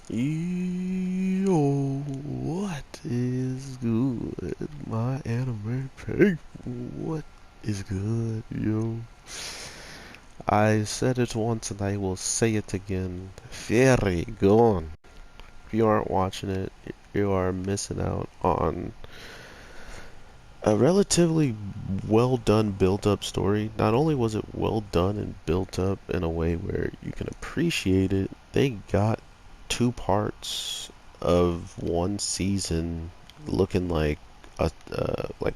Yo, what is good, my anime people? What is good, yo? I said it once and I will say it again. Very good. If you aren't watching it, you are missing out on a relatively well done built up story. Not only was it well done and built up in a way where you can appreciate it, they got two parts of one season looking like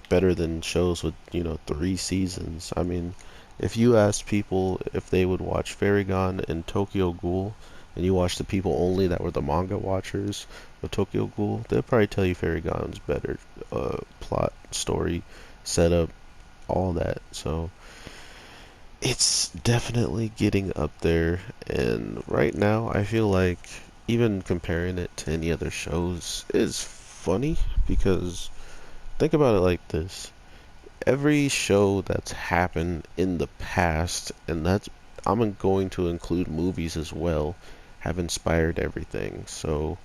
better than shows with, three seasons. I mean, if you asked people if they would watch Fairy Gone and Tokyo Ghoul, and you watch the people only that were the manga watchers of Tokyo Ghoul, they'll probably tell you Fairy Gone's better. Plot, story, setup, all that. So it's definitely getting up there. And right now, I feel like even comparing it to any other shows is funny because think about it like this. Every show that's happened in the past, and that's I'm going to include movies as well, have inspired everything. So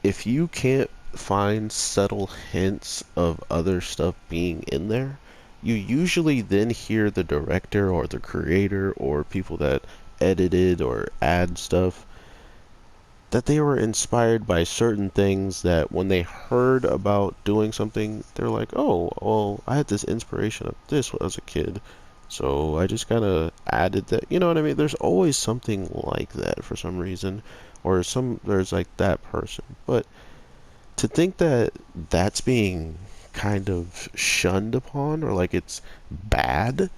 if you can't find subtle hints of other stuff being in there, you usually then hear the director or the creator or people that edited or add stuff that they were inspired by certain things that when they heard about doing something, they're like, oh, well, I had this inspiration of this when I was a kid. So I just kind of added that. You know what I mean? There's always something like that for some reason. Or there's like that person. But to think that that's being kind of shunned upon or like it's bad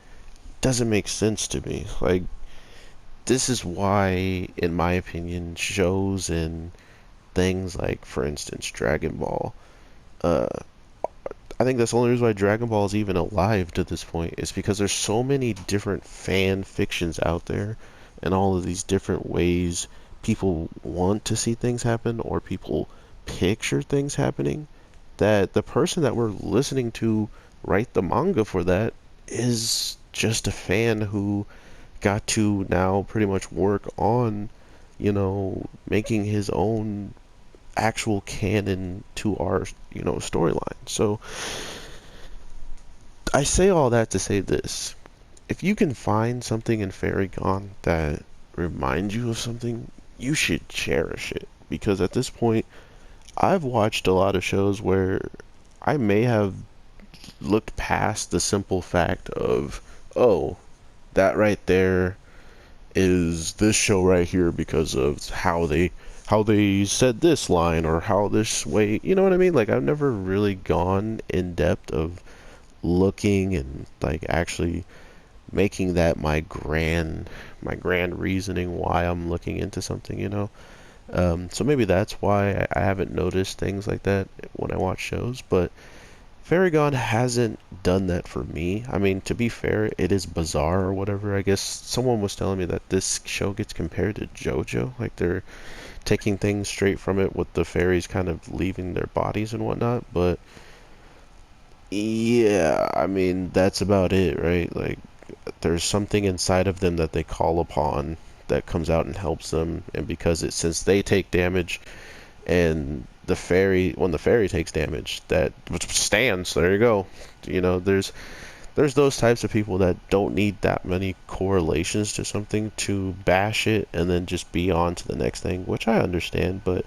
doesn't make sense to me. Like, this is why, in my opinion, shows and things like, for instance, Dragon Ball, uh, I think that's the only reason why Dragon Ball is even alive to this point is because there's so many different fan fictions out there and all of these different ways people want to see things happen or people picture things happening that the person that we're listening to write the manga for that is just a fan who got to now pretty much work on, making his own actual canon to our, storyline. So I say all that to say this. If you can find something in Fairy Gone that reminds you of something, you should cherish it. Because at this point, I've watched a lot of shows where I may have looked past the simple fact of, oh, that right there is this show right here because of how they said this line or how this way, you know what I mean? Like I've never really gone in depth of looking and like actually making that my grand reasoning why I'm looking into something. So maybe that's why I haven't noticed things like that when I watch shows, but Faragon hasn't done that for me. I mean, to be fair, it is bizarre or whatever. I guess someone was telling me that this show gets compared to JoJo. Like they're taking things straight from it with the fairies kind of leaving their bodies and whatnot. But yeah, I mean, that's about it, right? Like there's something inside of them that they call upon that comes out and helps them. And because since they take damage, and when the fairy takes damage, that stands. There you go. There's those types of people that don't need that many correlations to something to bash it and then just be on to the next thing, which I understand. But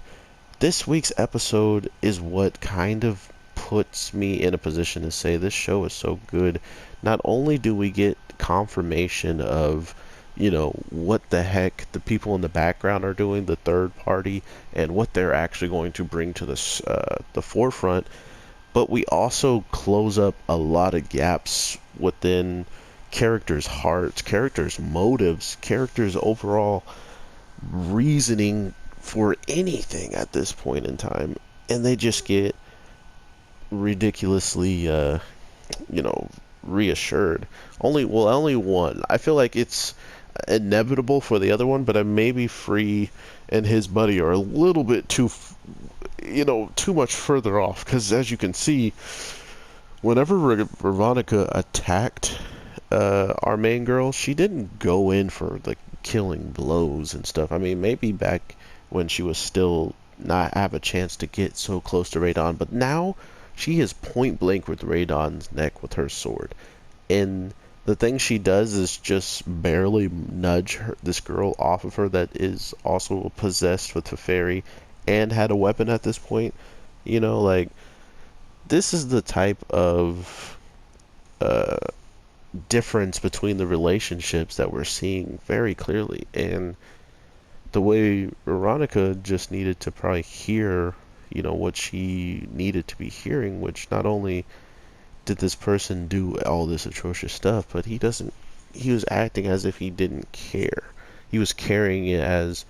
this week's episode is what kind of puts me in a position to say this show is so good. Not only do we get confirmation of what the heck the people in the background are doing, the third party, and what they're actually going to bring to the forefront. But we also close up a lot of gaps within characters' hearts, characters' motives, characters' overall reasoning for anything at this point in time. And they just get ridiculously, you know, reassured. Only one. I feel like it's inevitable for the other one, but I may be Free and his buddy are a little bit too much further off. Because as you can see, whenever Veronica attacked our main girl, she didn't go in for like killing blows and stuff. I mean, maybe back when she was still not have a chance to get so close to Radon. But now she is point blank with Radon's neck with her sword. And the thing she does is just barely nudge this girl off of her that is also possessed with the fairy and had a weapon at this point. You know, like, this is the type of uh, difference between the relationships that we're seeing very clearly. And the way Veronica just needed to probably hear, what she needed to be hearing, which not only did this person do all this atrocious stuff, but he was acting as if he didn't care. He was carrying it as,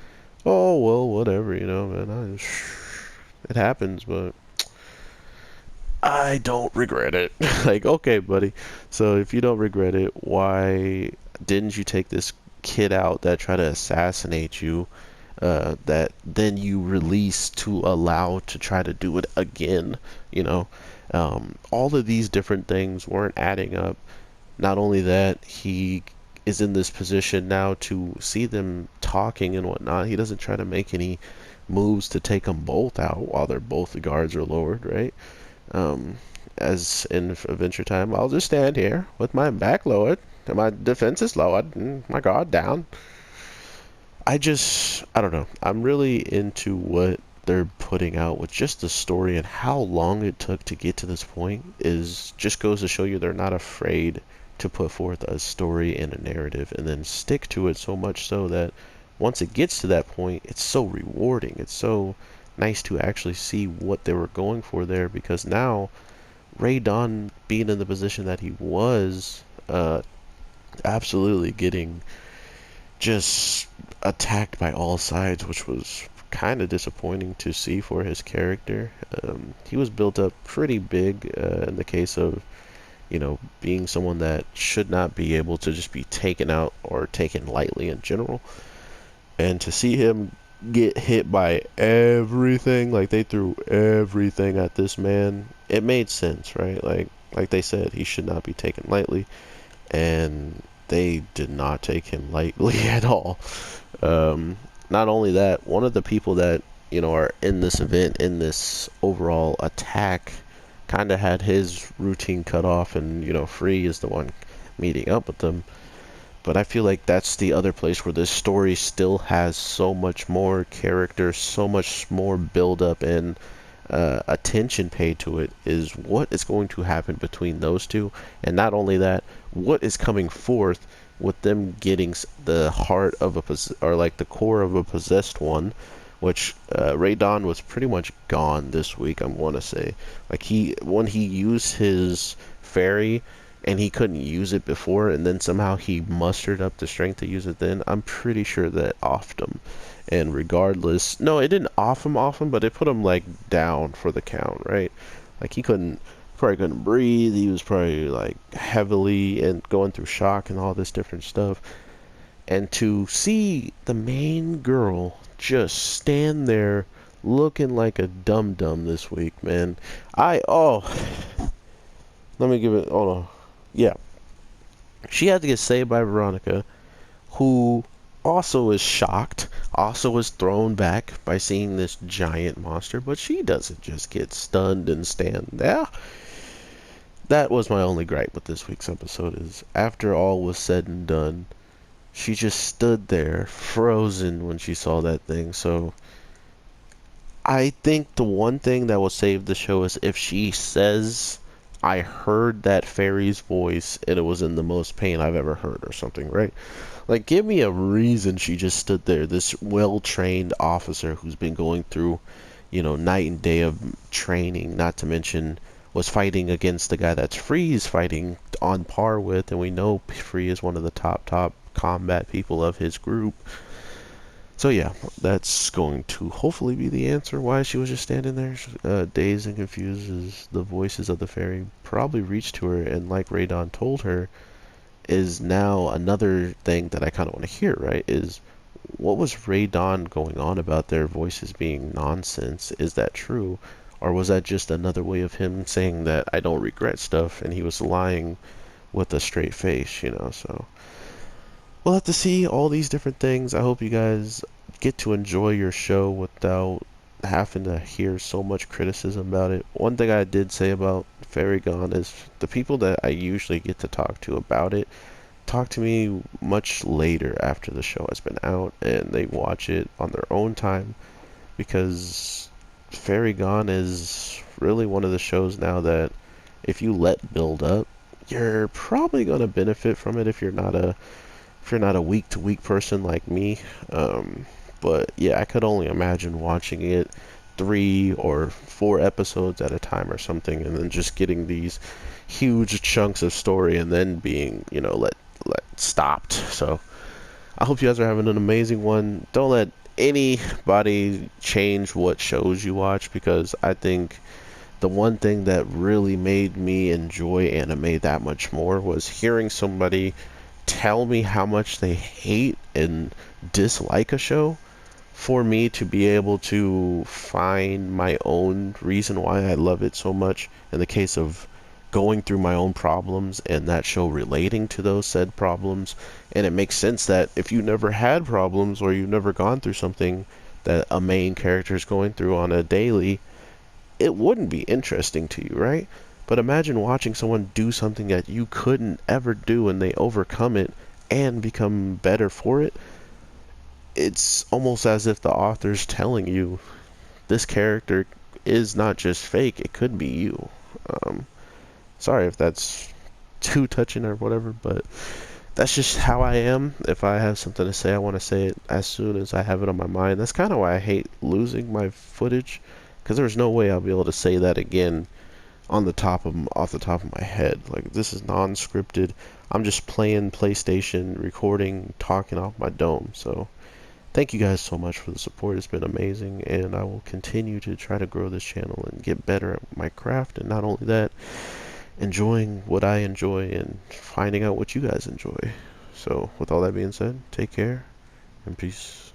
oh, well, whatever, man, it happens, but I don't regret it. Like, okay, buddy. So if you don't regret it, why didn't you take this kid out that tried to assassinate you, that then you release to allow to try to do it again? You know, all of these different things weren't adding up. Not only that, he is in this position now to see them talking and whatnot. He doesn't try to make any moves to take them both out while they're both the guards are lowered, right? Um, as in Adventure Time, I'll just stand here with my back lowered and my defenses lowered and my guard down. I don't know. I'm really into what they're putting out with just the story, and how long it took to get to this point is just goes to show you they're not afraid to put forth a story and a narrative and then stick to it, so much so that once it gets to that point, it's so rewarding. It's so nice to actually see what they were going for there, because now Ray Don being in the position that he was, absolutely getting just attacked by all sides, which was kind of disappointing to see for his character. He was built up pretty big, in the case of, being someone that should not be able to just be taken out or taken lightly in general. And to see him get hit by everything, like they threw everything at this man, it made sense, right? Like they said, he should not be taken lightly, and they did not take him lightly at all. Um, Not only that, one of the people that are in this event, in this overall attack, kind of had his routine cut off, and Free is the one meeting up with them. But I feel like that's the other place where this story still has so much more character, so much more build up, and attention paid to it, is what is going to happen between those two. And not only that, what is coming forth with them getting the heart of or like the core of a possessed one, which Radon was pretty much gone this week, I want to say. Like, when he used his fairy and he couldn't use it before, and then somehow he mustered up the strength to use it then, I'm pretty sure that offed him. And regardless, no, it didn't off him, but it put him like down for the count, right? Like, he probably couldn't breathe. He was probably like heavily and going through shock and all this different stuff. And to see the main girl just stand there looking like a dum-dum this week, man. Let me give it, hold on. Yeah. She had to get saved by Veronica, who also is shocked, also is thrown back by seeing this giant monster, but she doesn't just get stunned and stand there. That was my only gripe with this week's episode, is after all was said and done, she just stood there, frozen, when she saw that thing. So I think the one thing that will save the show is if she says, I heard that fairy's voice and it was in the most pain I've ever heard, or something, right? Like, give me a reason she just stood there. This well-trained officer who's been going through, night and day of training, not to mention was fighting against the guy that's Free is fighting on par with, and we know Free is one of the top combat people of his group. So yeah, that's going to hopefully be the answer why she was just standing there, dazed and confused, as the voices of the fairy probably reached to her, and like Radon told her, is now another thing that I kind of want to hear, right? Is, what was Radon going on about their voices being nonsense? Is that true? Or was that just another way of him saying that I don't regret stuff, and he was lying with a straight face, So we'll have to see all these different things. I hope you guys get to enjoy your show without having to hear so much criticism about it. One thing I did say about Fairy Gone is the people that I usually get to talk to about it talk to me much later after the show has been out and they watch it on their own time, because Fairy Gone is really one of the shows now that if you let build up, you're probably going to benefit from it if you're not a week to week person like me. But yeah, I could only imagine watching it 3 or 4 episodes at a time or something, and then just getting these huge chunks of story and then being, let stopped. So I hope you guys are having an amazing one. Don't let anybody change what shows you watch, because I think the one thing that really made me enjoy anime that much more was hearing somebody tell me how much they hate and dislike a show, for me to be able to find my own reason why I love it so much, in the case of going through my own problems and that show relating to those said problems. And it makes sense that if you never had problems or you've never gone through something that a main character is going through on a daily, it wouldn't be interesting to you, right? But imagine watching someone do something that you couldn't ever do and they overcome it and become better for it. It's almost as if the author's telling you this character is not just fake, it could be you. Um, Sorry if that's too touching or whatever, but that's just how I am. If I have something to say, I want to say it as soon as I have it on my mind. That's kind of why I hate losing my footage, because there's no way I'll be able to say that again off the top of my head. Like, this is non-scripted. I'm just playing PlayStation, recording, talking off my dome. So thank you guys so much for the support. It's been amazing, and I will continue to try to grow this channel and get better at my craft, and not only that, enjoying what I enjoy and finding out what you guys enjoy. So with all that being said, take care and peace.